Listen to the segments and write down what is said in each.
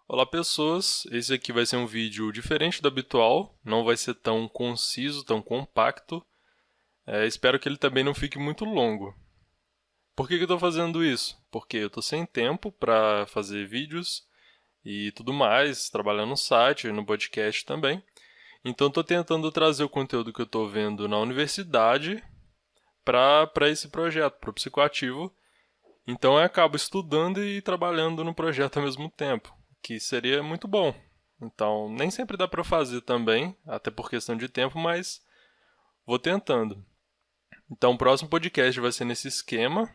Olá pessoas, esse aqui vai ser um vídeo diferente do habitual, não vai ser tão conciso, tão compacto. Espero que ele também não fique muito longo. Por que eu estou fazendo isso? Porque eu estou sem tempo para fazer vídeos e tudo mais, trabalhando no site e no podcast também. Então estou tentando trazer o conteúdo que eu estou vendo na universidade para esse projeto, para o Psicoativo. Então eu acabo estudando e trabalhando no projeto ao mesmo tempo, que seria muito bom. Então nem sempre dá para fazer também, até por questão de tempo, mas vou tentando. Então o próximo podcast vai ser nesse esquema.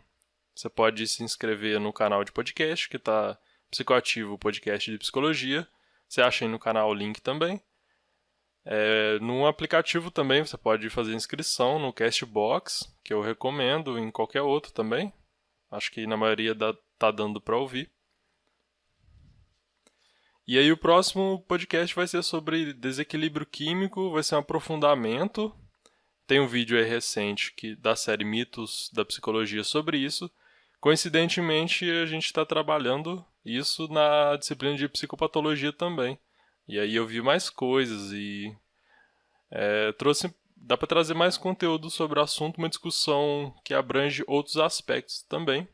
Você pode se inscrever no canal de podcast, que está Psicoativo Podcast de Psicologia. Você acha aí no canal o link também. No aplicativo também você pode fazer inscrição no Castbox, que eu recomendo, em qualquer outro também. Acho que na maioria tá dando para ouvir. E aí o próximo podcast vai ser sobre desequilíbrio químico, vai ser um aprofundamento. Tem um vídeo aí recente da série Mitos da Psicologia sobre isso. Coincidentemente, a gente está trabalhando isso na disciplina de psicopatologia também. E aí eu vi mais coisas e dá para trazer mais conteúdo sobre o assunto, uma discussão que abrange outros aspectos também.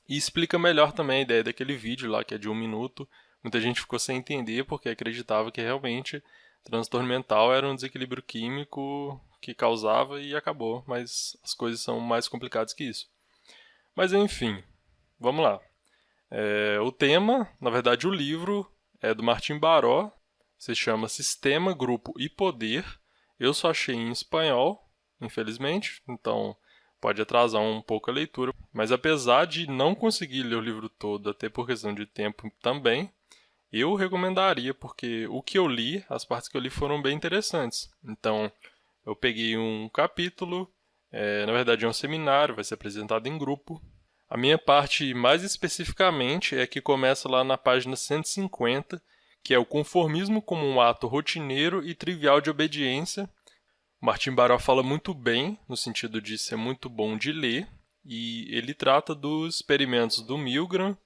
E explica melhor também a ideia daquele vídeo lá, que é de 1 minuto. Muita gente ficou sem entender porque acreditava que realmente transtorno mental era um desequilíbrio químico que causava e acabou, mas as coisas são mais complicadas que isso. Mas enfim, vamos lá. O tema, na verdade o livro, é do Martim Baró, se chama Sistema, Grupo e Poder. Eu só achei em espanhol, infelizmente, então pode atrasar um pouco a leitura. Mas apesar de não conseguir ler o livro todo, até por questão de tempo também, eu recomendaria, porque o que eu li, as partes que eu li foram bem interessantes. Então, eu peguei um capítulo, na verdade é um seminário, vai ser apresentado em grupo. A minha parte, mais especificamente, é que começa lá na página 150, que é o conformismo como um ato rotineiro e trivial de obediência. Martin Baró fala muito bem, no sentido de ser muito bom de ler, e ele trata dos experimentos do Milgram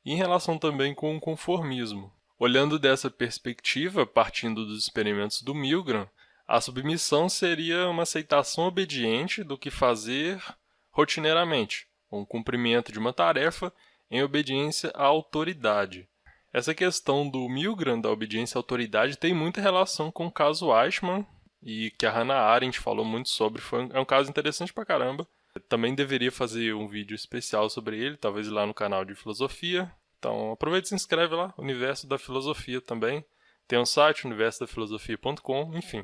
em relação também com o conformismo. Olhando dessa perspectiva, partindo dos experimentos do Milgram, a submissão seria uma aceitação obediente do que fazer rotineiramente, um cumprimento de uma tarefa em obediência à autoridade. Essa questão do Milgram, da obediência à autoridade, tem muita relação com o caso Eichmann, e que a Hannah Arendt falou muito sobre. É um caso interessante pra caramba. Eu também deveria fazer um vídeo especial sobre ele, talvez lá no canal de filosofia. Então aproveita e se inscreve lá, Universo da Filosofia também. Tem um site, universodafilosofia.com, enfim.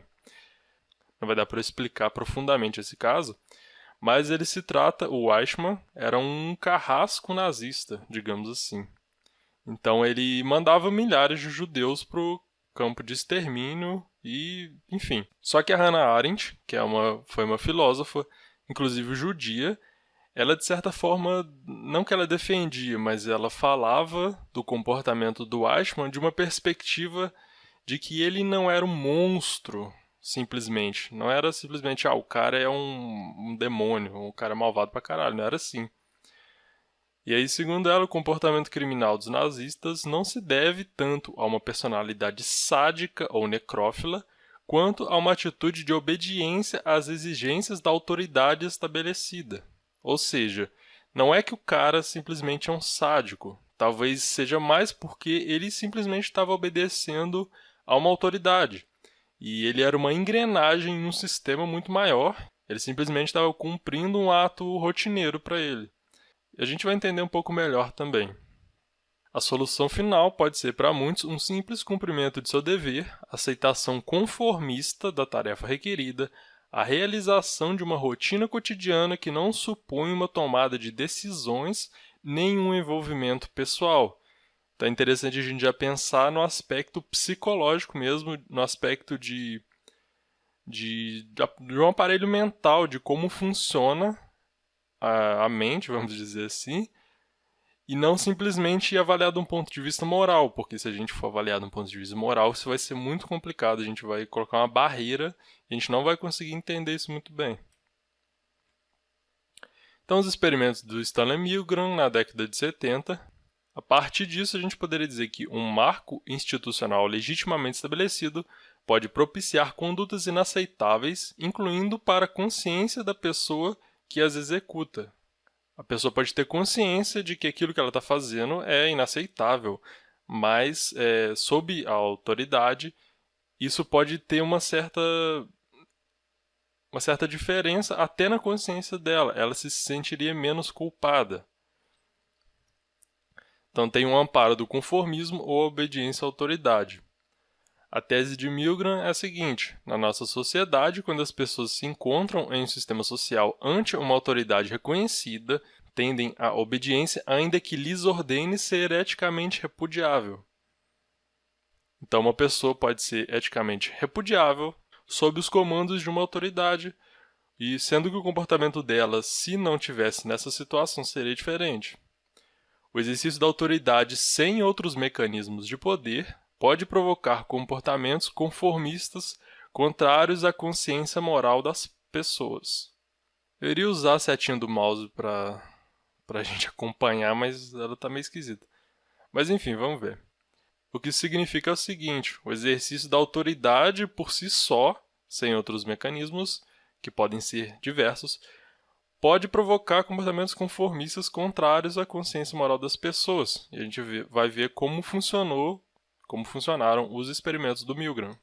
Não vai dar para eu explicar profundamente esse caso, mas ele se trata, o Eichmann era um carrasco nazista, digamos assim. Então ele mandava milhares de judeus para o campo de extermínio e, enfim. Só que a Hannah Arendt, que foi uma filósofa, inclusive judia, ela de certa forma, não que ela defendia, mas ela falava do comportamento do Eichmann de uma perspectiva de que ele não era um monstro, simplesmente. Não era simplesmente, o cara é um demônio, um cara malvado pra caralho, não era assim. E aí, segundo ela, o comportamento criminal dos nazistas não se deve tanto a uma personalidade sádica ou necrófila, quanto a uma atitude de obediência às exigências da autoridade estabelecida. Ou seja, não é que o cara simplesmente é um sádico, talvez seja mais porque ele simplesmente estava obedecendo a uma autoridade. E ele era uma engrenagem em um sistema muito maior, ele simplesmente estava cumprindo um ato rotineiro para ele. E a gente vai entender um pouco melhor também. A solução final pode ser para muitos um simples cumprimento de seu dever, aceitação conformista da tarefa requerida, a realização de uma rotina cotidiana que não supõe uma tomada de decisões nem um envolvimento pessoal. Então é interessante a gente já pensar no aspecto psicológico mesmo, no aspecto de um aparelho mental, de como funciona a mente, vamos dizer assim, e não simplesmente avaliar de um ponto de vista moral, porque se a gente for avaliar de um ponto de vista moral, isso vai ser muito complicado, a gente vai colocar uma barreira e a gente não vai conseguir entender isso muito bem. Então, os experimentos do Stanley Milgram na década de 70, A partir disso, a gente poderia dizer que um marco institucional legitimamente estabelecido pode propiciar condutas inaceitáveis, incluindo para a consciência da pessoa que as executa. A pessoa pode ter consciência de que aquilo que ela está fazendo é inaceitável, mas, sob a autoridade, isso pode ter uma certa diferença até na consciência dela. Ela se sentiria menos culpada. Então, tem um amparo do conformismo ou obediência à autoridade. A tese de Milgram é a seguinte: na nossa sociedade, quando as pessoas se encontram em um sistema social ante uma autoridade reconhecida, tendem à obediência, ainda que lhes ordene ser eticamente repudiável. Então, uma pessoa pode ser eticamente repudiável sob os comandos de uma autoridade, e sendo que o comportamento dela, se não tivesse nessa situação, seria diferente. O exercício da autoridade sem outros mecanismos de poder pode provocar comportamentos conformistas contrários à consciência moral das pessoas. Eu iria usar a setinha do mouse para a gente acompanhar, mas ela está meio esquisita. Mas enfim, vamos ver. O que significa é o seguinte: o exercício da autoridade por si só, sem outros mecanismos, que podem ser diversos, pode provocar comportamentos conformistas contrários à consciência moral das pessoas. E a gente vai ver como funcionaram os experimentos do Milgram.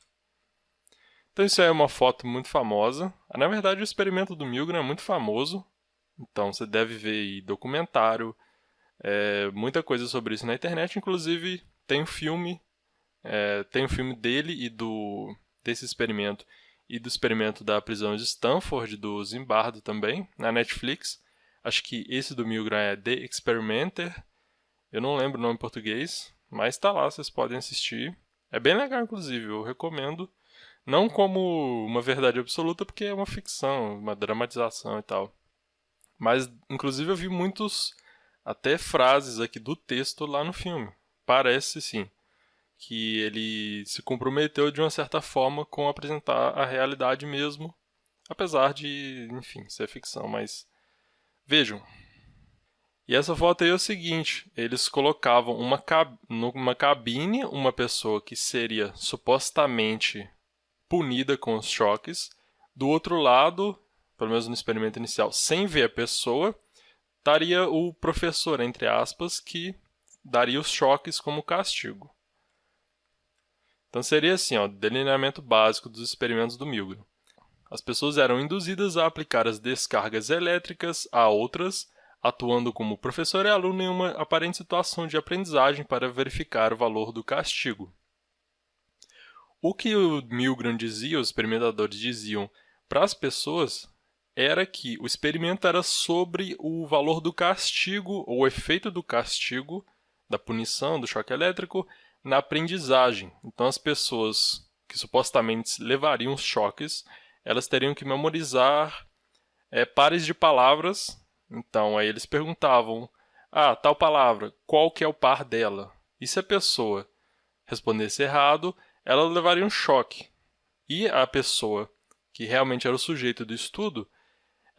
Então isso é uma foto muito famosa. Na verdade, o experimento do Milgram é muito famoso. Então você deve ver aí documentário, muita coisa sobre isso na internet. Inclusive tem um filme dele e desse experimento e do experimento da prisão de Stanford, do Zimbardo também, na Netflix. Acho que esse do Milgram é The Experimenter. Eu não lembro o nome em português, mas está lá, vocês podem assistir. É bem legal, inclusive, eu recomendo. Não como uma verdade absoluta, porque é uma ficção, uma dramatização e tal. Mas, inclusive, eu vi até frases aqui do texto lá no filme. Parece, sim, que ele se comprometeu de uma certa forma com apresentar a realidade mesmo, apesar de, enfim, ser ficção, mas vejam. E essa foto aí é o seguinte: eles colocavam numa cabine uma pessoa que seria supostamente punida com os choques. Do outro lado, pelo menos no experimento inicial, sem ver a pessoa, estaria o professor, entre aspas, que daria os choques como castigo. Então seria assim, delineamento básico dos experimentos do Milgram. As pessoas eram induzidas a aplicar as descargas elétricas a outras, atuando como professor e aluno em uma aparente situação de aprendizagem para verificar o valor do castigo. O que o Milgram dizia, os experimentadores diziam para as pessoas, era que o experimento era sobre o valor do castigo, ou o efeito do castigo, da punição, do choque elétrico, na aprendizagem. Então, as pessoas que supostamente levariam os choques, elas teriam que memorizar pares de palavras. Então, aí eles perguntavam: tal palavra, qual que é o par dela? E se a pessoa respondesse errado, ela levaria um choque. E a pessoa que realmente era o sujeito do estudo,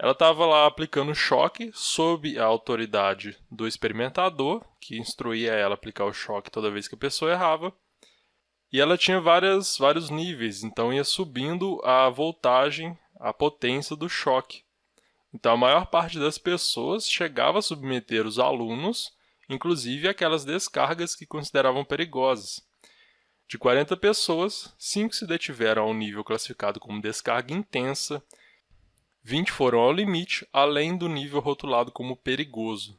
ela estava lá aplicando choque sob a autoridade do experimentador, que instruía ela a aplicar o choque toda vez que a pessoa errava. E ela tinha vários níveis, então ia subindo a voltagem, a potência do choque. Então a maior parte das pessoas chegava a submeter os alunos, inclusive aquelas descargas que consideravam perigosas. De 40 pessoas, 5 se detiveram ao nível classificado como descarga intensa, 20 foram ao limite, além do nível rotulado como perigoso.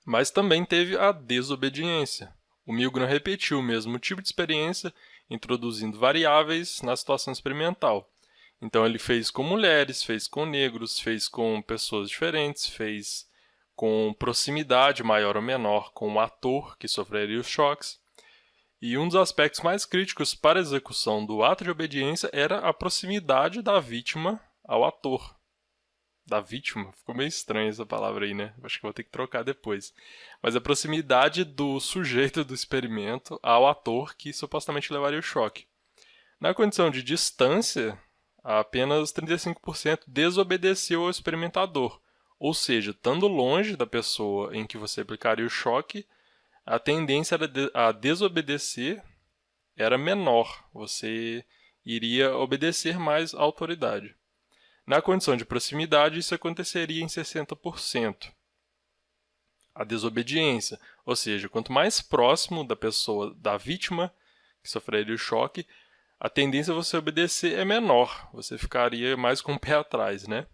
Mas também teve a desobediência. O Milgram repetiu o mesmo tipo de experiência, introduzindo variáveis na situação experimental. Então ele fez com mulheres, fez com negros, fez com pessoas diferentes, fez com proximidade maior ou menor com o ator que sofreria os choques. E um dos aspectos mais críticos para a execução do ato de obediência era a proximidade da vítima ao ator. Da vítima? Ficou meio estranha essa palavra aí, né? Acho que vou ter que trocar depois. Mas a proximidade do sujeito do experimento ao ator que supostamente levaria o choque. Na condição de distância, apenas 35% desobedeceu ao experimentador. Ou seja, estando longe da pessoa em que você aplicaria o choque, a tendência a desobedecer era menor, você iria obedecer mais à autoridade. Na condição de proximidade, isso aconteceria em 60%. A desobediência, ou seja, quanto mais próximo da pessoa, da vítima que sofreria o choque, a tendência a você obedecer é menor, você ficaria mais com o pé atrás, né?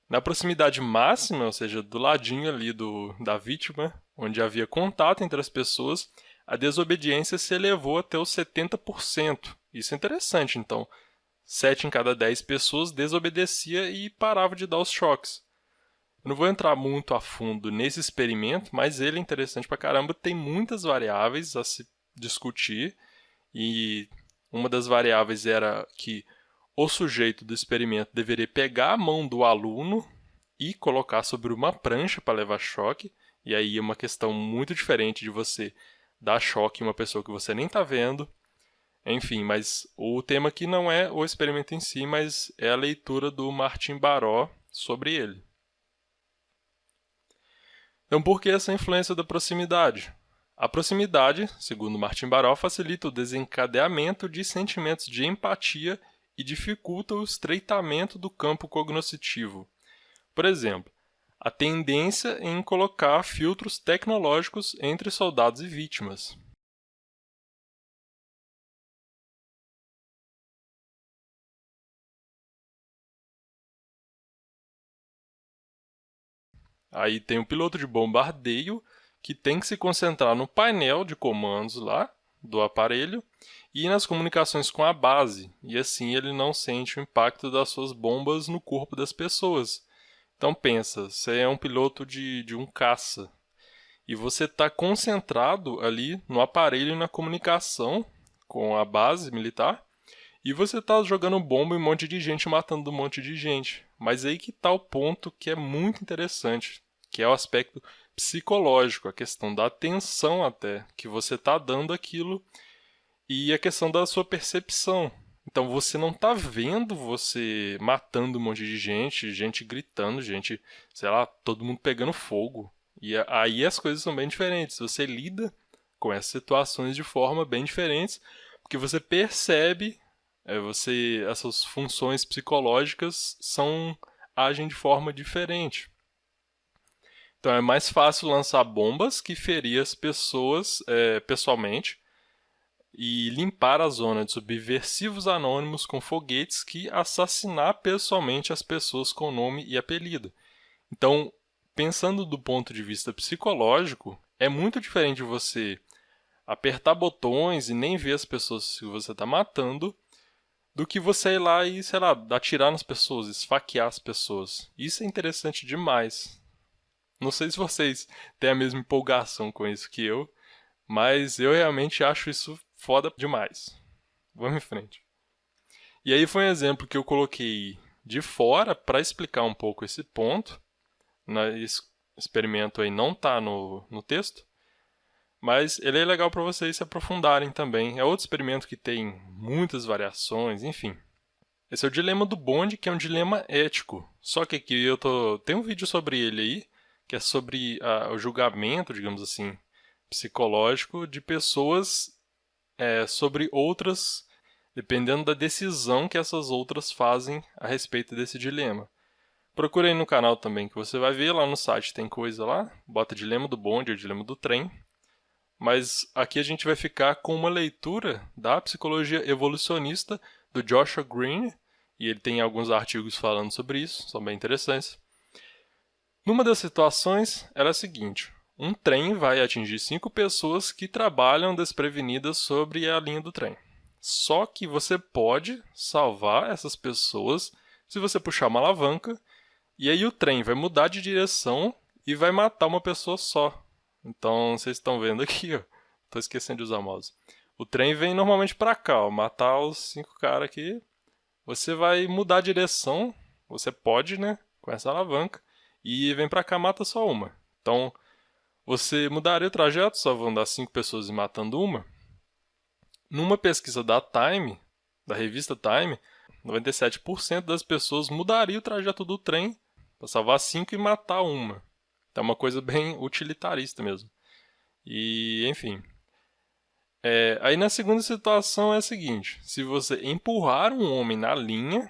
Na proximidade máxima, ou seja, do ladinho ali da vítima, onde havia contato entre as pessoas, a desobediência se elevou até os 70%. Isso é interessante, então. 7 em cada 10 pessoas desobedecia e parava de dar os choques. Eu não vou entrar muito a fundo nesse experimento, mas ele é interessante pra caramba, tem muitas variáveis a se discutir, e uma das variáveis era que o sujeito do experimento deveria pegar a mão do aluno e colocar sobre uma prancha para levar choque, e aí é uma questão muito diferente de você dar choque em uma pessoa que você nem está vendo. Enfim, mas o tema aqui não é o experimento em si, mas é a leitura do Martin Baró sobre ele. Então, por que essa influência da proximidade? A proximidade, segundo Martin Baró, facilita o desencadeamento de sentimentos de empatia e dificulta o estreitamento do campo cognoscitivo. Por exemplo, a tendência em colocar filtros tecnológicos entre soldados e vítimas. Aí tem o piloto de bombardeio, que tem que se concentrar no painel de comandos lá do aparelho e nas comunicações com a base, e assim ele não sente o impacto das suas bombas no corpo das pessoas. Então pensa, você é um piloto de um caça e você está concentrado ali no aparelho e na comunicação com a base militar e você está jogando bomba em um monte de gente, matando um monte de gente. Mas aí que está o ponto que é muito interessante, que é o aspecto psicológico, a questão da atenção até que você está dando aquilo e a questão da sua percepção. Então você não está vendo você matando um monte de gente, gente gritando, gente, sei lá, todo mundo pegando fogo. E aí as coisas são bem diferentes. Você lida com essas situações de forma bem diferentes, porque você percebe, essas funções psicológicas agem de forma diferente. Então é mais fácil lançar bombas que ferir as pessoas pessoalmente e limpar a zona de subversivos anônimos com foguetes que assassinar pessoalmente as pessoas com nome e apelido. Então, pensando do ponto de vista psicológico, é muito diferente você apertar botões e nem ver as pessoas que você está matando, do que você ir lá e, sei lá, atirar nas pessoas, esfaquear as pessoas. Isso é interessante demais. Não sei se vocês têm a mesma empolgação com isso que eu, mas eu realmente acho isso foda demais. Vamos em frente. E aí foi um exemplo que eu coloquei de fora para explicar um pouco esse ponto. Esse experimento aí não está no texto, mas ele é legal para vocês se aprofundarem também. É outro experimento que tem muitas variações, enfim. Esse é o dilema do bonde, que é um dilema ético. Só que aqui tem um vídeo sobre ele aí, que é sobre o julgamento, digamos assim, psicológico de pessoas sobre outras, dependendo da decisão que essas outras fazem a respeito desse dilema. Procure aí no canal também, que você vai ver lá no site, tem coisa lá, bota dilema do bonde ou dilema do trem. Mas aqui a gente vai ficar com uma leitura da psicologia evolucionista do Joshua Green, e ele tem alguns artigos falando sobre isso, são bem interessantes. Numa das situações era a seguinte: um trem vai atingir 5 pessoas que trabalham desprevenidas sobre a linha do trem. Só que você pode salvar essas pessoas se você puxar uma alavanca, e aí o trem vai mudar de direção e vai matar uma pessoa só. Então, vocês estão vendo aqui, ó. Tô esquecendo de usar o mouse. O trem vem normalmente para cá, ó, matar os 5 caras aqui. Você vai mudar a direção, você pode, né, com essa alavanca, e vem para cá, mata só uma. Então, você mudaria o trajeto, só vão dar 5 pessoas e matando uma. Numa pesquisa da Time, da revista Time, 97% das pessoas mudariam o trajeto do trem para salvar 5 e matar uma. Então é uma coisa bem utilitarista mesmo. E, enfim. Aí na segunda situação é a seguinte: se você empurrar um homem na linha,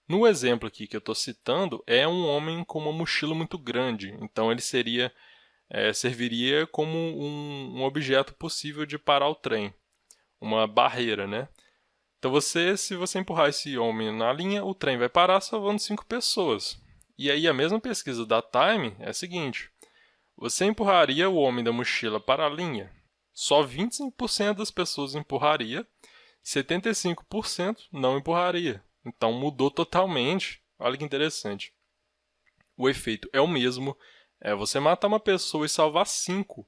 no exemplo aqui que eu estou citando, é um homem com uma mochila muito grande, então ele serviria como um objeto possível de parar o trem, uma barreira, né? Então se você empurrar esse homem na linha, o trem vai parar salvando 5 pessoas. E aí a mesma pesquisa da Time é a seguinte: você empurraria o homem da mochila para a linha? Só 25% das pessoas empurraria, 75% não empurraria. Então mudou totalmente. Olha que interessante. O efeito é o mesmo, é você matar uma pessoa e salvar 5,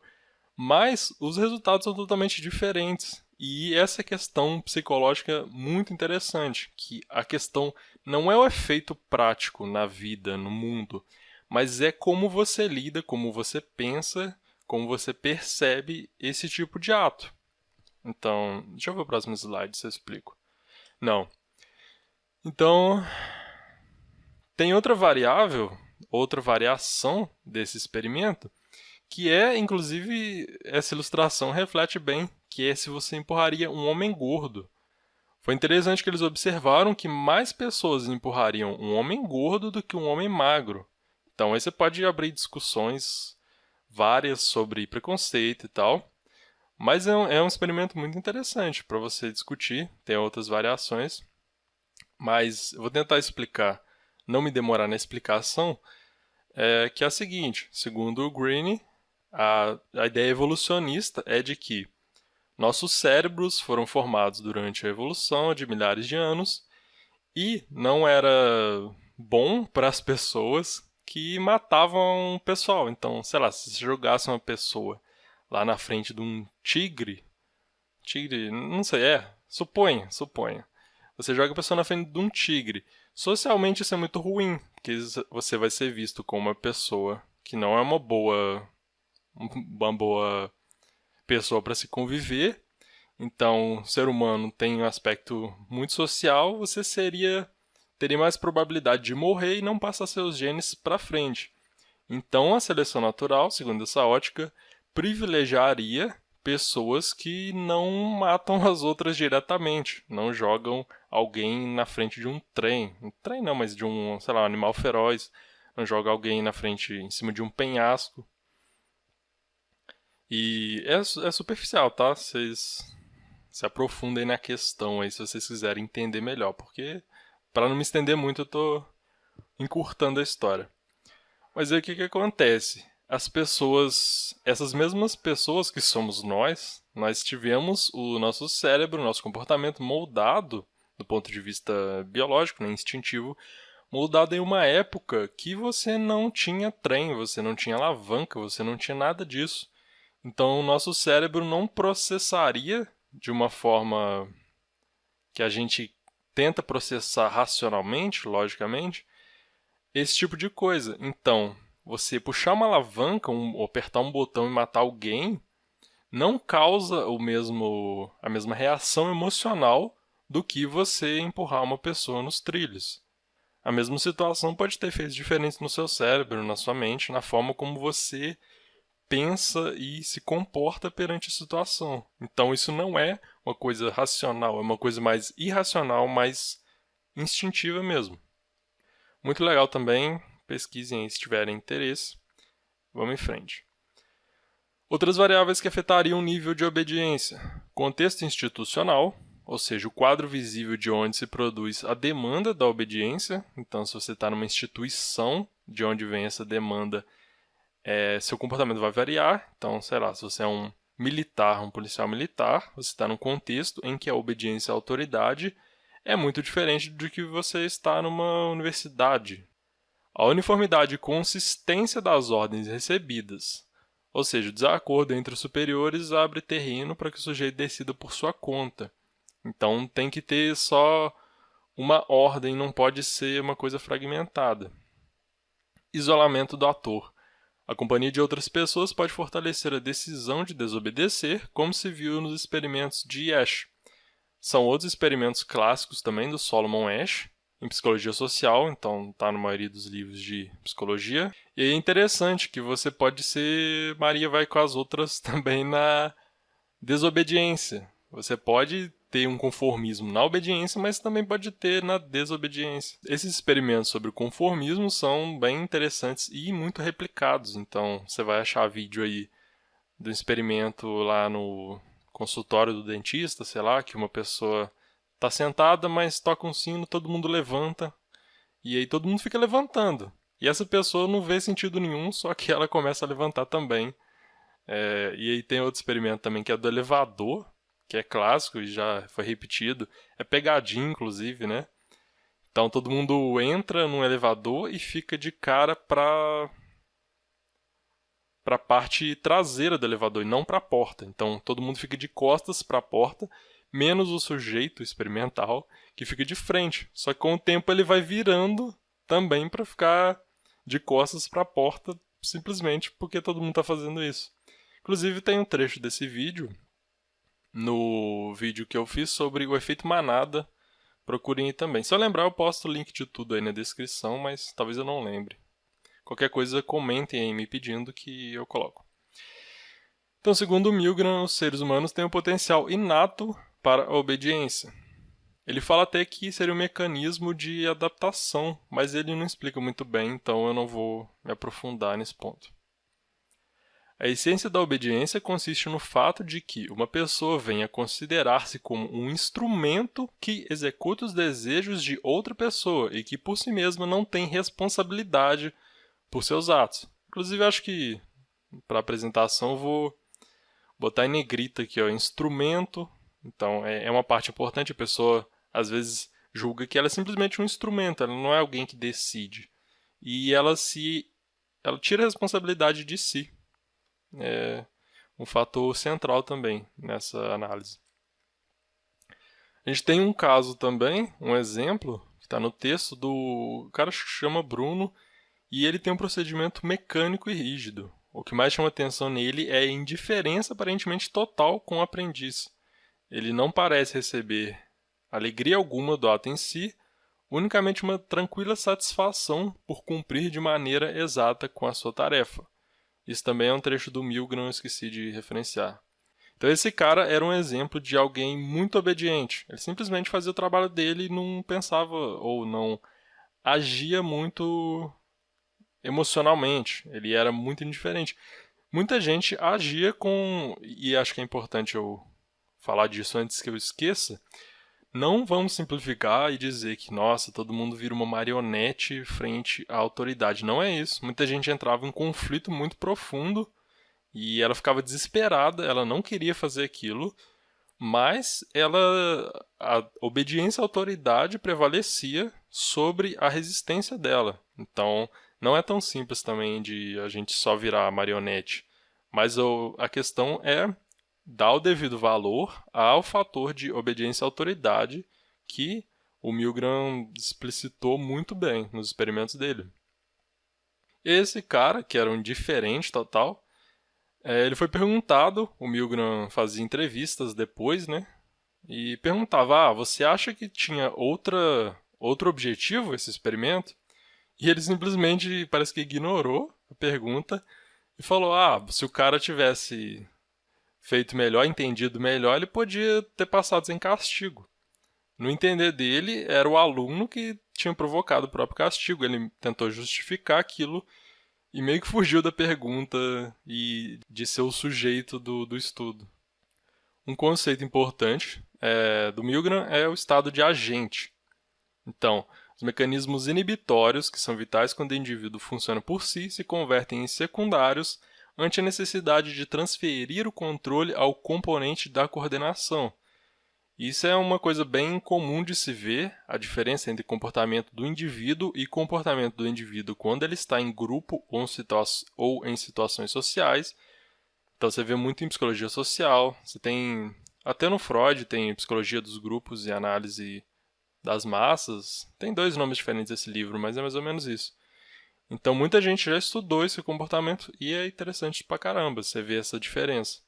mas os resultados são totalmente diferentes. E essa questão psicológica muito interessante, que a questão não é o efeito prático na vida, no mundo, mas é como você lida, como você pensa, como você percebe esse tipo de ato. Então, deixa eu ver o próximo slide se eu explico. Não. Então, tem outra variável, outra variação desse experimento, que inclusive, essa ilustração reflete bem, que é se você empurraria um homem gordo. Foi interessante que eles observaram que mais pessoas empurrariam um homem gordo do que um homem magro. Então, aí você pode abrir discussões várias sobre preconceito e tal, mas é um experimento muito interessante para você discutir, tem outras variações, mas eu vou tentar explicar, não me demorar na explicação, que é a seguinte: segundo o Greene, a ideia evolucionista é de que nossos cérebros foram formados durante a evolução de milhares de anos e não era bom para as pessoas que matavam o pessoal. Então, sei lá, se você jogasse uma pessoa lá na frente de um tigre, não sei, suponha. Você joga a pessoa na frente de um tigre. Socialmente isso é muito ruim, porque você vai ser visto como uma pessoa que não é uma boa pessoa para se conviver. Então, o ser humano tem um aspecto muito social, você teria mais probabilidade de morrer e não passar seus genes para frente. Então, a seleção natural, segundo essa ótica, privilegiaria pessoas que não matam as outras diretamente, não jogam alguém na frente de um trem. Um trem não, mas de um, sei lá, um animal feroz. Não joga alguém na frente, em cima de um penhasco. E é superficial, tá? Vocês se aprofundem na questão aí se vocês quiserem entender melhor, porque para não me estender muito eu tô encurtando a história. Mas aí o que que acontece? Essas mesmas pessoas que somos nós tivemos o nosso cérebro, o nosso comportamento moldado, do ponto de vista biológico, né, instintivo, moldado em uma época que você não tinha trem, você não tinha alavanca, você não tinha nada disso. Então o nosso cérebro não processaria de uma forma que a gente tenta processar racionalmente, logicamente, esse tipo de coisa. Então, você puxar uma alavanca, ou apertar um botão e matar alguém, não causa a mesma reação emocional do que você empurrar uma pessoa nos trilhos. A mesma situação pode ter efeitos diferentes no seu cérebro, na sua mente, na forma como você pensa e se comporta perante a situação. Então isso não é uma coisa racional, é uma coisa mais irracional, mais instintiva mesmo. Muito legal também, pesquisem aí se tiverem interesse. Vamos em frente. Outras variáveis que afetariam o nível de obediência: contexto institucional, ou seja, o quadro visível de onde se produz a demanda da obediência. Então, se você está numa instituição de onde vem essa demanda, seu comportamento vai variar. Então, sei lá, se você é um militar, um policial militar, você está num contexto em que a obediência à autoridade é muito diferente do que você está numa universidade. A uniformidade e consistência das ordens recebidas, ou seja, o desacordo entre os superiores abre terreno para que o sujeito decida por sua conta. Então tem que ter só uma ordem, não pode ser uma coisa fragmentada. Isolamento do ator. A companhia de outras pessoas pode fortalecer a decisão de desobedecer, como se viu nos experimentos de Asch. São outros experimentos clássicos também do Solomon Asch, em psicologia social, então está na maioria dos livros de psicologia. E aí é interessante que você pode ser Maria vai com as outras também na desobediência. Você pode ter um conformismo na obediência, mas também pode ter na desobediência. Esses experimentos sobre o conformismo são bem interessantes e muito replicados. Então, você vai achar vídeo aí do experimento lá no consultório do dentista, sei lá, que uma pessoa está sentada, mas toca um sino, todo mundo levanta, e aí todo mundo fica levantando. E essa pessoa não vê sentido nenhum, só que ela começa a levantar também. E aí tem outro experimento também que é do elevador, que é clássico e já foi repetido. É pegadinha, inclusive, né? Então todo mundo entra num elevador e fica de cara para a parte traseira do elevador e não para a porta. Então todo mundo fica de costas para a porta, menos o sujeito experimental que fica de frente. Só que com o tempo ele vai virando também para ficar de costas para a porta, simplesmente porque todo mundo está fazendo isso. Inclusive tem um trecho desse vídeo no vídeo que eu fiz sobre o efeito manada. Procurem aí também. Se eu lembrar, eu posto o link de tudo aí na descrição, mas talvez eu não lembre. Qualquer coisa, comentem aí me pedindo que eu coloco. Então, segundo Milgram, os seres humanos têm um potencial inato para a obediência. Ele fala até que seria um mecanismo de adaptação, mas ele não explica muito bem, então eu não vou me aprofundar nesse ponto. A essência da obediência consiste no fato de que uma pessoa venha considerar-se como um instrumento que executa os desejos de outra pessoa e que por si mesma não tem responsabilidade por seus atos. Inclusive, acho que para a apresentação eu vou botar em negrita aqui, ó, instrumento. Então, é uma parte importante. A pessoa, às vezes, julga que ela é simplesmente um instrumento, ela não é alguém que decide. E ela tira a responsabilidade de si. É um fator central também nessa análise. A gente tem um caso também, um exemplo, que está no texto do cara que chama Bruno, e ele tem um procedimento mecânico e rígido. O que mais chama atenção nele é a indiferença aparentemente total com o aprendiz. Ele não parece receber alegria alguma do ato em si, unicamente uma tranquila satisfação por cumprir de maneira exata com a sua tarefa. Isso também é um trecho do Milgram, eu esqueci de referenciar. Então esse cara era um exemplo de alguém muito obediente. Ele simplesmente fazia o trabalho dele e não pensava ou não agia muito emocionalmente. Ele era muito indiferente. Muita gente agia com, e acho que é importante eu falar disso antes que eu esqueça, não vamos simplificar e dizer que, nossa, todo mundo vira uma marionete frente à autoridade. Não é isso. Muita gente entrava em um conflito muito profundo e ela ficava desesperada, ela não queria fazer aquilo, mas a obediência à autoridade prevalecia sobre a resistência dela. Então, não é tão simples também de a gente só virar marionete. Mas a questão é dar o devido valor ao fator de obediência à autoridade que o Milgram explicitou muito bem nos experimentos dele. Esse cara, que era um indiferente total, ele foi perguntado, o Milgram fazia entrevistas depois, né? E perguntava, você acha que tinha outro objetivo esse experimento? E ele simplesmente parece que ignorou a pergunta e falou, se o cara tivesse feito melhor, entendido melhor, ele podia ter passado sem castigo. No entender dele, era o aluno que tinha provocado o próprio castigo. Ele tentou justificar aquilo e meio que fugiu da pergunta e de ser o sujeito do estudo. Um conceito importante do Milgram é o estado de agente. Então, os mecanismos inibitórios, que são vitais quando o indivíduo funciona por si, se convertem em secundários ante a necessidade de transferir o controle ao componente da coordenação. Isso é uma coisa bem comum de se ver, a diferença entre comportamento do indivíduo e comportamento do indivíduo quando ele está em grupo ou em situações sociais. Então você vê muito em psicologia social, você tem até no Freud tem psicologia dos grupos e análise das massas. Tem 2 nomes diferentes desse livro, mas é mais ou menos isso. Então muita gente já estudou esse comportamento e é interessante pra caramba você ver essa diferença.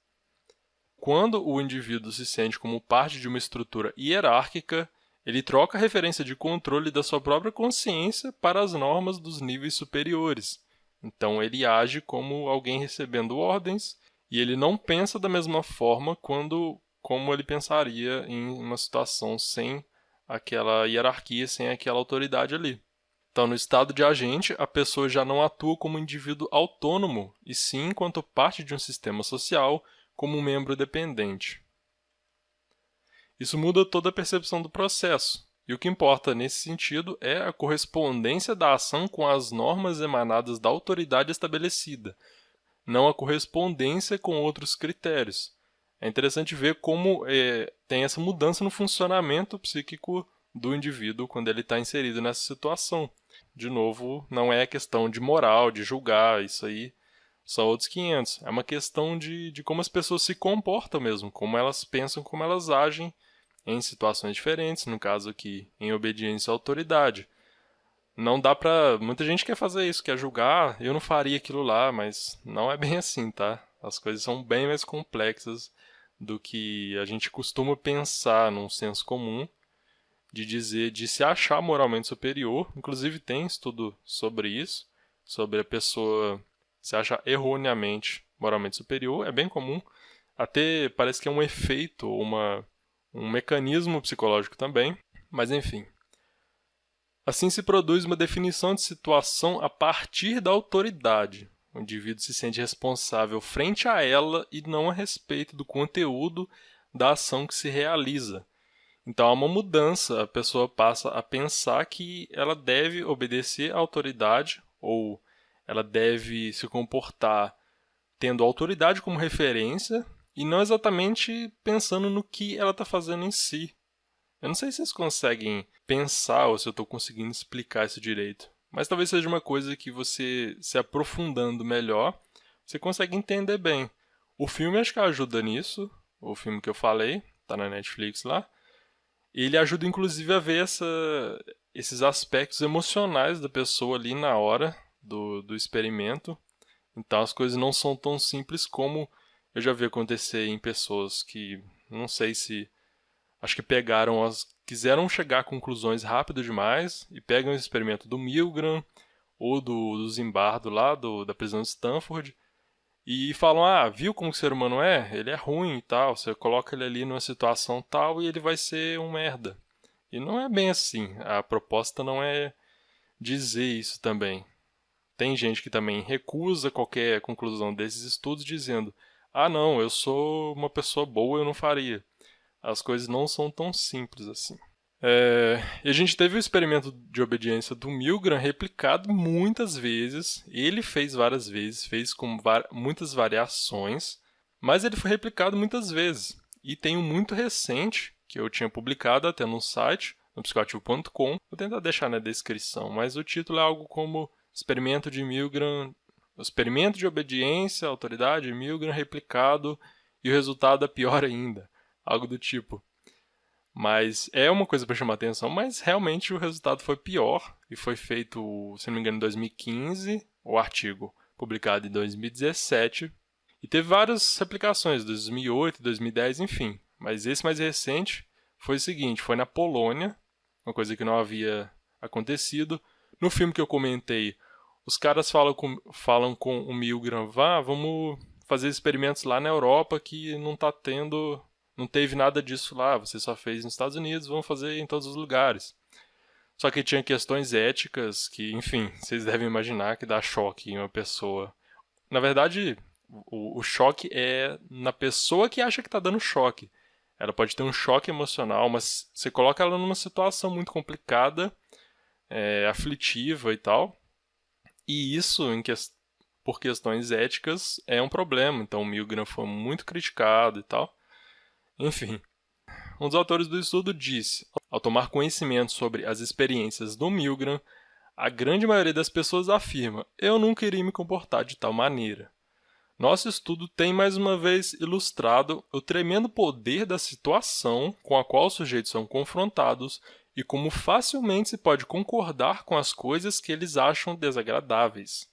Quando o indivíduo se sente como parte de uma estrutura hierárquica, Ele troca a referência de controle da sua própria consciência para as normas dos níveis superiores. Então ele age como alguém recebendo ordens e ele não pensa da mesma forma como ele pensaria em uma situação sem aquela hierarquia, sem aquela autoridade ali. Então, no estado de agente, a pessoa já não atua como um indivíduo autônomo, e sim enquanto parte de um sistema social, como um membro dependente. Isso muda toda a percepção do processo, e o que importa nesse sentido é a correspondência da ação com as normas emanadas da autoridade estabelecida, não a correspondência com outros critérios. É interessante ver como tem essa mudança no funcionamento psíquico do indivíduo quando ele está inserido nessa situação. De novo, não é questão de moral, de julgar, isso aí são outros 500. É uma questão de como as pessoas se comportam mesmo, como elas pensam, como elas agem em situações diferentes, no caso aqui, em obediência à autoridade. Não dá pra... Muita gente quer fazer isso, quer julgar, eu não faria aquilo lá, mas não é bem assim, tá? As coisas são bem mais complexas do que a gente costuma pensar num senso comum, de se achar moralmente superior. Inclusive tem estudo sobre isso, sobre a pessoa se achar erroneamente moralmente superior, é bem comum. Até parece que é um efeito, um mecanismo psicológico também, mas enfim. Assim se produz uma definição de situação a partir da autoridade. O indivíduo se sente responsável frente a ela e não a respeito do conteúdo da ação que se realiza. Então há uma mudança, a pessoa passa a pensar que ela deve obedecer à autoridade ou ela deve se comportar tendo a autoridade como referência e não exatamente pensando no que ela está fazendo em si. Eu não sei se vocês conseguem pensar ou se eu estou conseguindo explicar isso direito, mas talvez seja uma coisa que você, se aprofundando melhor, você consegue entender bem. O filme acho que ajuda nisso, o filme que eu falei, está na Netflix lá. Ele ajuda inclusive a ver esses aspectos emocionais da pessoa ali na hora do experimento. Então as coisas não são tão simples como eu já vi acontecer em pessoas que não sei se acho que quiseram chegar a conclusões rápido demais e pegam esse experimento do Milgram ou do Zimbardo lá da prisão de Stanford e falam, viu como o ser humano é? Ele é ruim e tal, você coloca ele ali numa situação tal e ele vai ser um merda. E não é bem assim, a proposta não é dizer isso também. Tem gente que também recusa qualquer conclusão desses estudos dizendo, não, eu sou uma pessoa boa, eu não faria. As coisas não são tão simples assim. E a gente teve o experimento de obediência do Milgram replicado muitas vezes. Ele fez várias vezes, fez com muitas variações, mas ele foi replicado muitas vezes. E tem um muito recente, que eu tinha publicado até no site, no psicoativo.com. Vou tentar deixar na descrição, mas o título é algo como Experimento de Milgram, experimento de obediência à autoridade Milgram replicado e o resultado é pior ainda. Algo do tipo. Mas é uma coisa para chamar atenção, mas realmente o resultado foi pior e foi feito, se não me engano, em 2015, o artigo publicado em 2017, e teve várias replicações, 2008, 2010, enfim. Mas esse mais recente foi o seguinte, foi na Polônia, uma coisa que não havia acontecido. No filme que eu comentei, os caras falam com o Milgram, vamos fazer experimentos lá na Europa que não teve nada disso lá, você só fez nos Estados Unidos, vamos fazer em todos os lugares. Só que tinha questões éticas que, enfim, vocês devem imaginar que dá choque em uma pessoa. Na verdade, o choque é na pessoa que acha que está dando choque. Ela pode ter um choque emocional, mas você coloca ela numa situação muito complicada, aflitiva e tal. E isso, por questões éticas, é um problema. Então o Milgram foi muito criticado e tal. Enfim, um dos autores do estudo disse, ao tomar conhecimento sobre as experiências do Milgram, a grande maioria das pessoas afirma, eu nunca iria me comportar de tal maneira. Nosso estudo tem mais uma vez ilustrado o tremendo poder da situação com a qual os sujeitos são confrontados e como facilmente se pode concordar com as coisas que eles acham desagradáveis.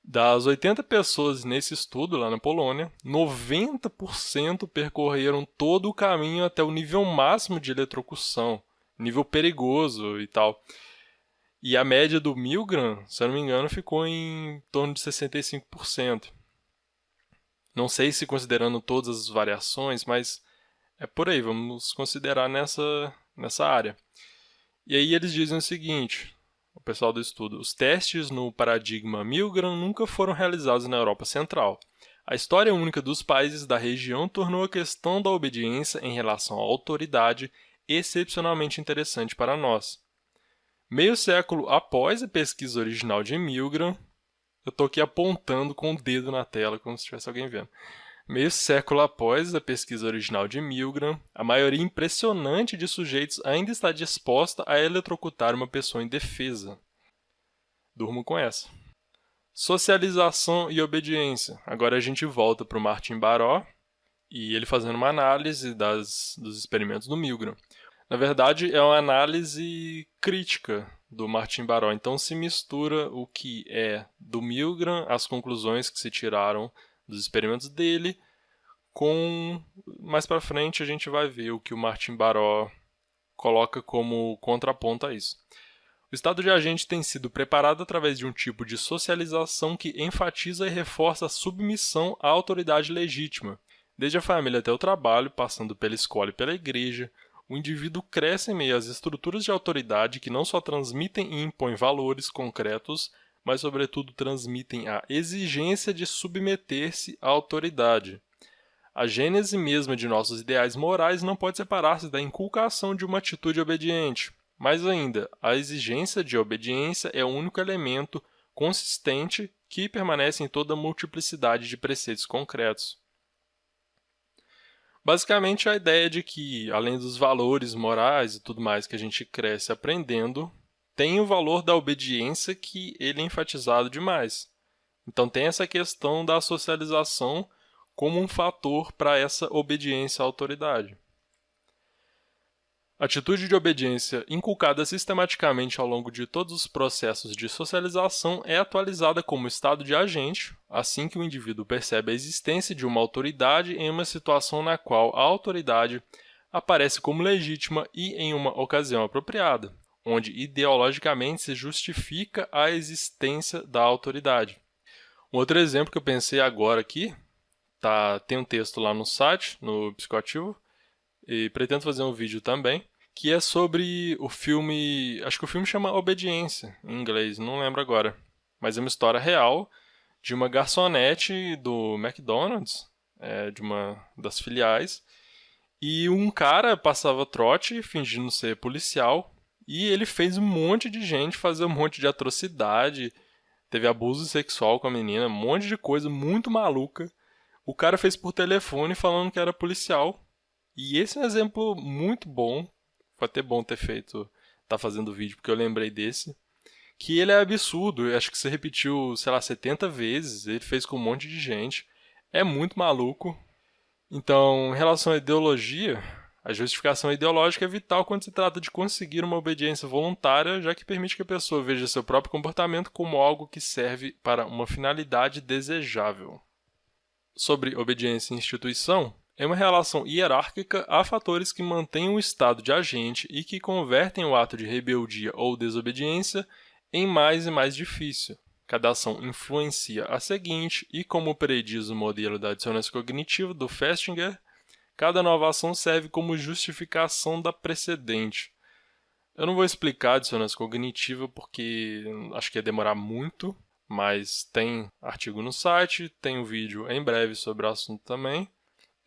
Das 80 pessoas nesse estudo lá na Polônia, 90% percorreram todo o caminho até o nível máximo de eletrocução, nível perigoso e tal. E a média do Milgram, se eu não me engano, ficou em torno de 65%. Não sei se considerando todas as variações, mas é por aí, vamos considerar nessa área. E aí eles dizem o seguinte, o pessoal do estudo: os testes no paradigma Milgram nunca foram realizados na Europa Central. A história única dos países da região tornou a questão da obediência em relação à autoridade excepcionalmente interessante para nós. Meio século após a pesquisa original de Milgram, eu estou aqui apontando com o dedo na tela, como se tivesse alguém vendo. Meio século após a pesquisa original de Milgram, a maioria impressionante de sujeitos ainda está disposta a eletrocutar uma pessoa indefesa. Durmo com essa. Socialização e obediência. Agora a gente volta para o Martin Baró e ele fazendo uma análise dos experimentos do Milgram. Na verdade, é uma análise crítica do Martin Baró. Então se mistura o que é do Milgram, as conclusões que se tiraram dos experimentos dele, mais para frente a gente vai ver o que o Martin Baró coloca como contraponto a isso. O estado de agente tem sido preparado através de um tipo de socialização que enfatiza e reforça a submissão à autoridade legítima. Desde a família até o trabalho, passando pela escola e pela igreja, o indivíduo cresce em meio às estruturas de autoridade que não só transmitem e impõem valores concretos, mas, sobretudo, transmitem a exigência de submeter-se à autoridade. A gênese mesma de nossos ideais morais não pode separar-se da inculcação de uma atitude obediente. Mais ainda, a exigência de obediência é o único elemento consistente que permanece em toda a multiplicidade de preceitos concretos. Basicamente, a ideia de que, além dos valores morais e tudo mais que a gente cresce aprendendo, tem o valor da obediência que ele é enfatizado demais. Então tem essa questão da socialização como um fator para essa obediência à autoridade. A atitude de obediência inculcada sistematicamente ao longo de todos os processos de socialização é atualizada como estado de agente, assim que o indivíduo percebe a existência de uma autoridade em uma situação na qual a autoridade aparece como legítima e em uma ocasião apropriada, onde ideologicamente se justifica a existência da autoridade. Um outro exemplo que eu pensei agora aqui, tem um texto lá no site, no Psicoativo, e pretendo fazer um vídeo também, que é sobre o filme, acho que o filme chama Obediência, em inglês, não lembro agora, mas é uma história real de uma garçonete do McDonald's, de uma das filiais, e um cara passava trote fingindo ser policial, e ele fez um monte de gente fazer um monte de atrocidade, teve abuso sexual com a menina, um monte de coisa muito maluca. O cara fez por telefone falando que era policial. E esse é um exemplo muito bom. Foi até bom ter tá fazendo o vídeo, porque eu lembrei desse. Que ele é absurdo. Eu acho que se repetiu, 70 vezes. Ele fez com um monte de gente. É muito maluco. Então, em relação à ideologia, a justificação ideológica é vital quando se trata de conseguir uma obediência voluntária, já que permite que a pessoa veja seu próprio comportamento como algo que serve para uma finalidade desejável. Sobre obediência e instituição, é uma relação hierárquica a fatores que mantêm o estado de agente e que convertem o ato de rebeldia ou desobediência em mais e mais difícil. Cada ação influencia a seguinte e, como prediz o modelo da dissonância cognitiva do Festinger, cada nova ação serve como justificação da precedente. Eu não vou explicar a dissonância cognitiva porque acho que ia demorar muito, mas tem artigo no site, tem um vídeo em breve sobre o assunto também.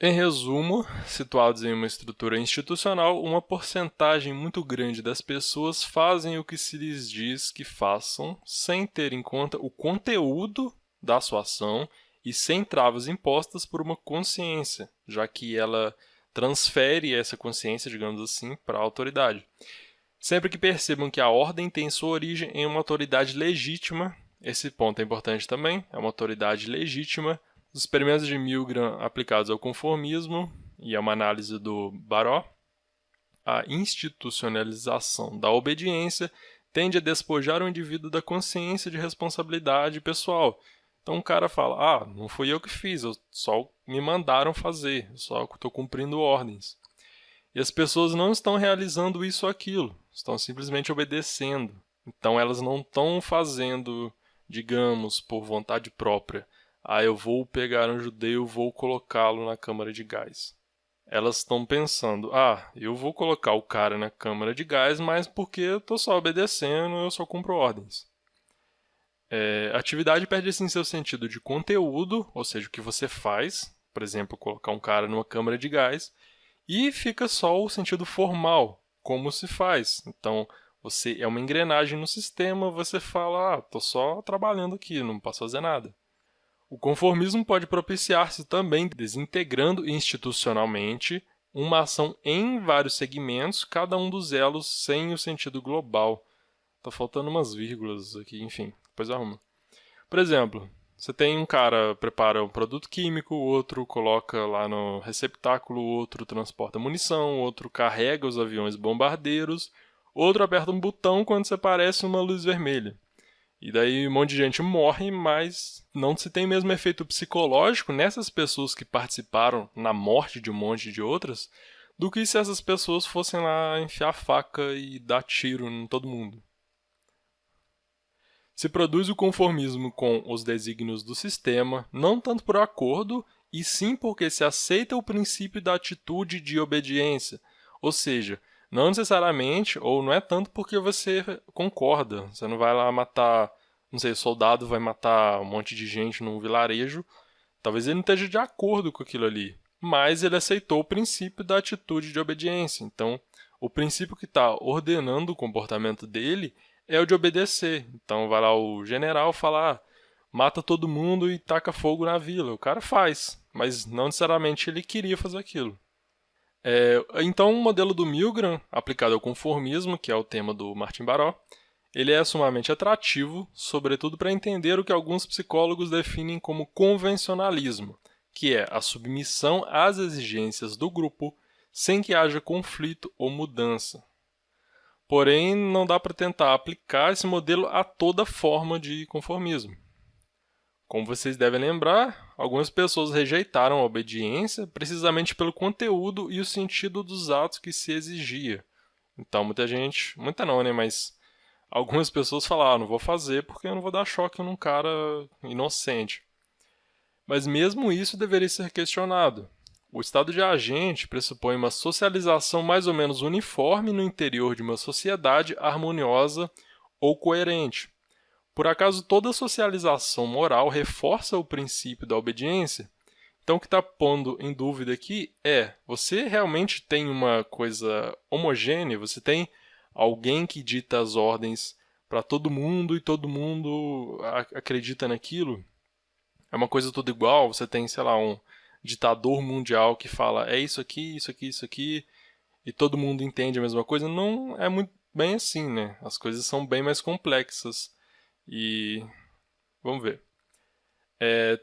Em resumo, situados em uma estrutura institucional, uma porcentagem muito grande das pessoas fazem o que se lhes diz que façam, sem ter em conta o conteúdo da sua ação e sem travas impostas por uma consciência, já que ela transfere essa consciência, digamos assim, para a autoridade. Sempre que percebam que a ordem tem sua origem em uma autoridade legítima, esse ponto é importante também, é uma autoridade legítima. Os experimentos de Milgram aplicados ao conformismo e a uma análise do Baró, a institucionalização da obediência tende a despojar o indivíduo da consciência de responsabilidade pessoal, Então o cara fala, não fui eu que fiz, só me mandaram fazer, eu só estou cumprindo ordens. E as pessoas não estão realizando isso ou aquilo, estão simplesmente obedecendo. Então elas não estão fazendo, digamos, por vontade própria. Eu vou pegar um judeu, vou colocá-lo na câmara de gás. Elas estão pensando, eu vou colocar o cara na câmara de gás, mas porque eu estou só obedecendo, eu só cumpro ordens. A atividade perde assim seu sentido de conteúdo, ou seja, o que você faz, por exemplo, colocar um cara numa câmara de gás, e fica só o sentido formal, como se faz. Então, você é uma engrenagem no sistema, você fala, estou só trabalhando aqui, não posso fazer nada. O conformismo pode propiciar-se também desintegrando institucionalmente uma ação em vários segmentos, cada um dos elos sem o sentido global. Tá faltando umas vírgulas aqui, enfim, depois arruma. Por exemplo, você tem um cara prepara um produto químico, o outro coloca lá no receptáculo, o outro transporta munição, o outro carrega os aviões bombardeiros, outro aperta um botão quando se aparece uma luz vermelha. E daí um monte de gente morre, mas não se tem mesmo efeito psicológico nessas pessoas que participaram na morte de um monte de outras, do que se essas pessoas fossem lá enfiar faca e dar tiro em todo mundo. Se produz o conformismo com os desígnios do sistema, não tanto por acordo, e sim porque se aceita o princípio da atitude de obediência, ou seja, não necessariamente, ou não é tanto porque você concorda. Você não vai lá matar, não sei, soldado vai matar um monte de gente num vilarejo. Talvez ele não esteja de acordo com aquilo ali, mas ele aceitou o princípio da atitude de obediência. Então, o princípio que está ordenando o comportamento dele é o de obedecer. Então, vai lá o general falar, mata todo mundo e taca fogo na vila. O cara faz, mas não necessariamente ele queria fazer aquilo. Então, o modelo do Milgram, aplicado ao conformismo, que é o tema do Martin Baró, ele é sumamente atrativo, sobretudo para entender o que alguns psicólogos definem como convencionalismo, que é a submissão às exigências do grupo sem que haja conflito ou mudança. Porém, não dá para tentar aplicar esse modelo a toda forma de conformismo. Como vocês devem lembrar, algumas pessoas rejeitaram a obediência precisamente pelo conteúdo e o sentido dos atos que se exigia. Então, muita não, né? Mas algumas pessoas falaram, não vou fazer porque eu não vou dar choque num cara inocente. Mas mesmo isso deveria ser questionado. O estado de agente pressupõe uma socialização mais ou menos uniforme no interior de uma sociedade harmoniosa ou coerente. Por acaso toda socialização moral reforça o princípio da obediência? Então o que está pondo em dúvida aqui você realmente tem uma coisa homogênea? Você tem alguém que dita as ordens para todo mundo e todo mundo acredita naquilo? É uma coisa tudo igual? Você tem, sei lá, um ditador mundial que fala isso aqui, isso aqui, isso aqui, e todo mundo entende a mesma coisa? Não é muito bem assim, né? As coisas são bem mais complexas. E vamos ver.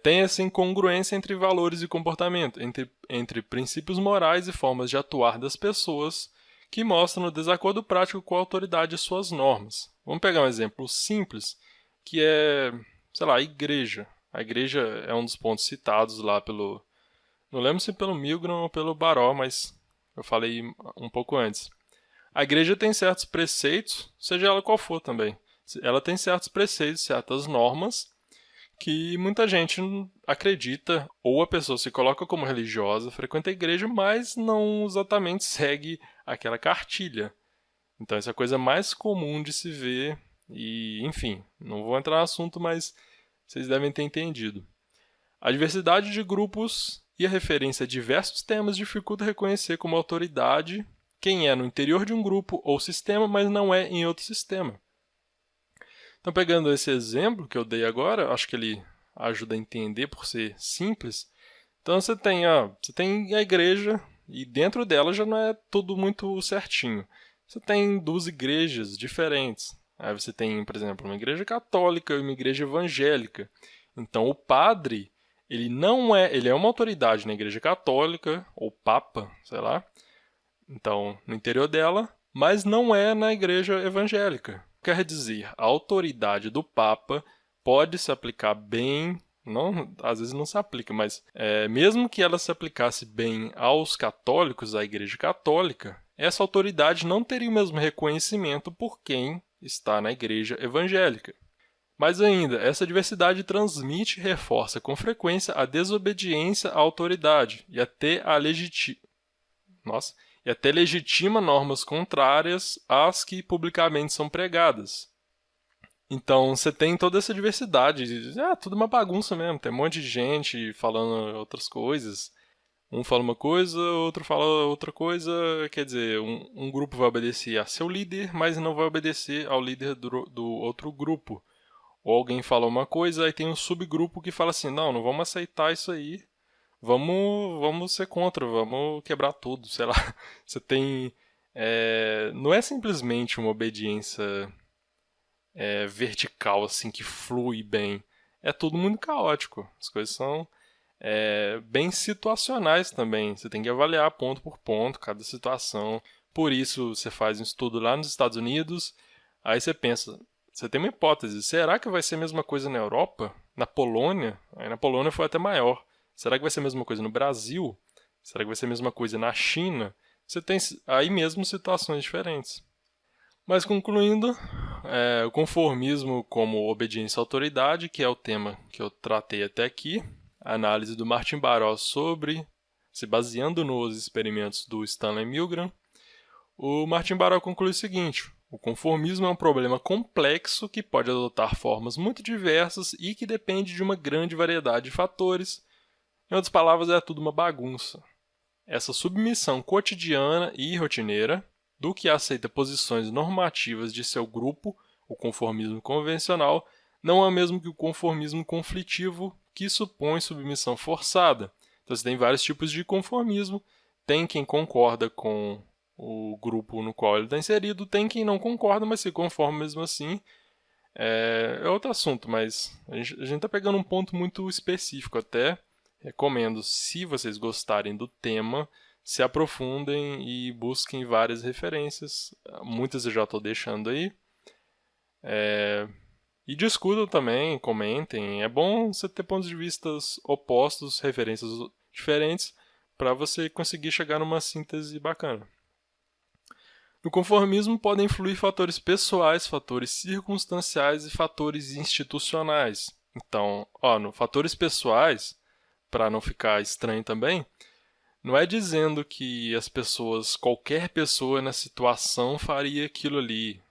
Tem essa incongruência entre valores e comportamento, entre princípios morais e formas de atuar das pessoas que mostram o desacordo prático com a autoridade e suas normas. Vamos pegar um exemplo simples, que é, sei lá, a igreja. A igreja é um dos pontos citados lá pelo... Não lembro se pelo Milgram ou pelo Baró, mas eu falei um pouco antes. A igreja tem certos preceitos, seja ela qual for também. Ela tem certos preceitos, certas normas, que muita gente acredita, ou a pessoa se coloca como religiosa, frequenta a igreja, mas não exatamente segue aquela cartilha. Então, essa é a coisa mais comum de se ver, e, enfim, não vou entrar no assunto, mas vocês devem ter entendido. A diversidade de grupos e a referência a diversos temas dificulta reconhecer como autoridade quem é no interior de um grupo ou sistema, mas não é em outro sistema. Então, pegando esse exemplo que eu dei agora, acho que ele ajuda a entender por ser simples. Então, você tem a igreja e dentro dela já não é tudo muito certinho. Você tem duas igrejas diferentes. Aí você tem, por exemplo, uma igreja católica e uma igreja evangélica. Então, o padre, ele é uma autoridade na igreja católica, ou papa, sei lá. Então, no interior dela, mas não é na igreja evangélica. Quer dizer, a autoridade do Papa pode se aplicar bem não, às vezes não se aplica, mas mesmo que ela se aplicasse bem aos católicos, à Igreja Católica, essa autoridade não teria o mesmo reconhecimento por quem está na Igreja Evangélica. Mais ainda, essa diversidade transmite e reforça com frequência a desobediência à autoridade e até legitima normas contrárias às que publicamente são pregadas. Então, você tem toda essa diversidade. Tudo uma bagunça mesmo. Tem um monte de gente falando outras coisas. Um fala uma coisa, outro fala outra coisa. Quer dizer, um grupo vai obedecer a seu líder, mas não vai obedecer ao líder do outro grupo. Ou alguém fala uma coisa, aí tem um subgrupo que fala assim, não vamos aceitar isso aí. Vamos ser contra, vamos quebrar tudo, sei lá. Você tem... não é simplesmente uma obediência vertical, assim, que flui bem. É tudo muito caótico. As coisas são bem situacionais também. Você tem que avaliar ponto por ponto, cada situação. Por isso, você faz um estudo lá nos Estados Unidos, aí você pensa, você tem uma hipótese, será que vai ser a mesma coisa na Europa? Na Polônia? Aí na Polônia foi até maior. Será que vai ser a mesma coisa no Brasil? Será que vai ser a mesma coisa na China? Você tem aí mesmo situações diferentes. Mas concluindo, o conformismo como obediência à autoridade, que é o tema que eu tratei até aqui, a análise do Martin Barros sobre, se baseando nos experimentos do Stanley Milgram, o Martin Barros conclui o seguinte: o conformismo é um problema complexo que pode adotar formas muito diversas e que depende de uma grande variedade de fatores. Em outras palavras, é tudo uma bagunça. Essa submissão cotidiana e rotineira do que aceita posições normativas de seu grupo, o conformismo convencional, não é o mesmo que o conformismo conflitivo, que supõe submissão forçada. Então, você tem vários tipos de conformismo. Tem quem concorda com o grupo no qual ele está inserido, tem quem não concorda, mas se conforma mesmo assim. É outro assunto, mas a gente está pegando um ponto muito específico até. Recomendo, se vocês gostarem do tema, se aprofundem e busquem várias referências. Muitas eu já estou deixando aí. E discutam também, comentem. É bom você ter pontos de vista opostos, referências diferentes, para você conseguir chegar numa síntese bacana. No conformismo podem influir fatores pessoais, fatores circunstanciais e fatores institucionais. Então, no fatores pessoais, para não ficar estranho também, não é dizendo que as pessoas, qualquer pessoa na situação faria aquilo ali.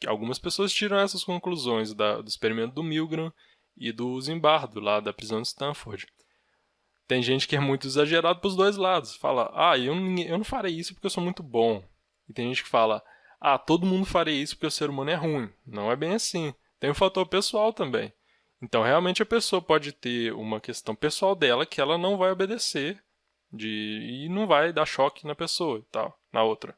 Algumas pessoas tiram essas conclusões do experimento do Milgram e do Zimbardo, lá da prisão de Stanford. Tem gente que é muito exagerado para os dois lados. Fala, eu não farei isso porque eu sou muito bom. E tem gente que fala, todo mundo faria isso porque o ser humano é ruim. Não é bem assim. Tem um fator pessoal também. Então, realmente, a pessoa pode ter uma questão pessoal dela que ela não vai obedecer e não vai dar choque na pessoa e tal, na outra.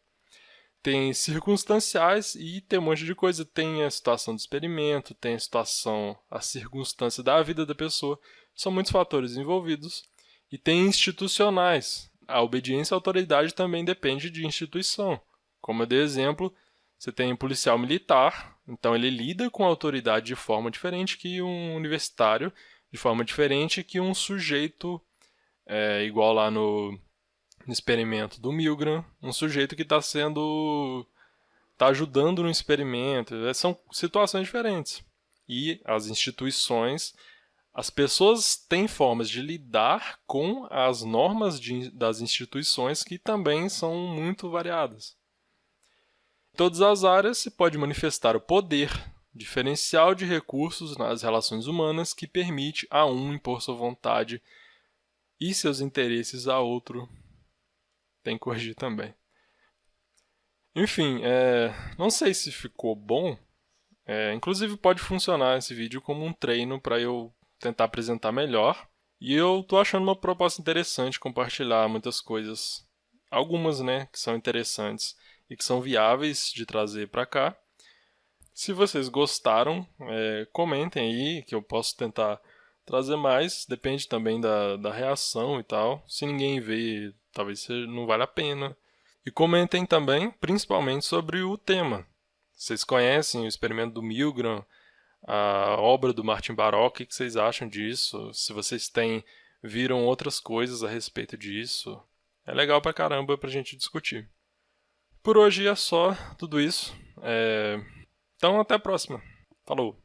Tem circunstanciais e tem um monte de coisa. Tem a situação do experimento, tem a circunstância da vida da pessoa. São muitos fatores envolvidos. E tem institucionais. A obediência à autoridade também depende de instituição. Como eu dei exemplo, você tem um policial militar, então ele lida com a autoridade de forma diferente que um universitário, de forma diferente que um sujeito, igual lá no experimento do Milgram, um sujeito que está ajudando no experimento. São situações diferentes. E as instituições, as pessoas têm formas de lidar com as normas das instituições que também são muito variadas. Em todas as áreas se pode manifestar o poder, diferencial de recursos nas relações humanas que permite a um impor sua vontade e seus interesses a outro. Tem que corrigir também. Enfim, não sei se ficou bom. Inclusive pode funcionar esse vídeo como um treino para eu tentar apresentar melhor. E eu estou achando uma proposta interessante compartilhar muitas coisas. Algumas, que são interessantes e que são viáveis de trazer para cá. Se vocês gostaram, comentem aí que eu posso tentar trazer mais. Depende também da reação e tal. Se ninguém vê, talvez não valha a pena. E comentem também, principalmente, sobre o tema. Vocês conhecem o experimento do Milgram, a obra do Martin Baró, o que vocês acham disso? Se vocês viram outras coisas a respeito disso. É legal pra caramba pra gente discutir. Por hoje é só tudo isso. Então até a próxima. Falou!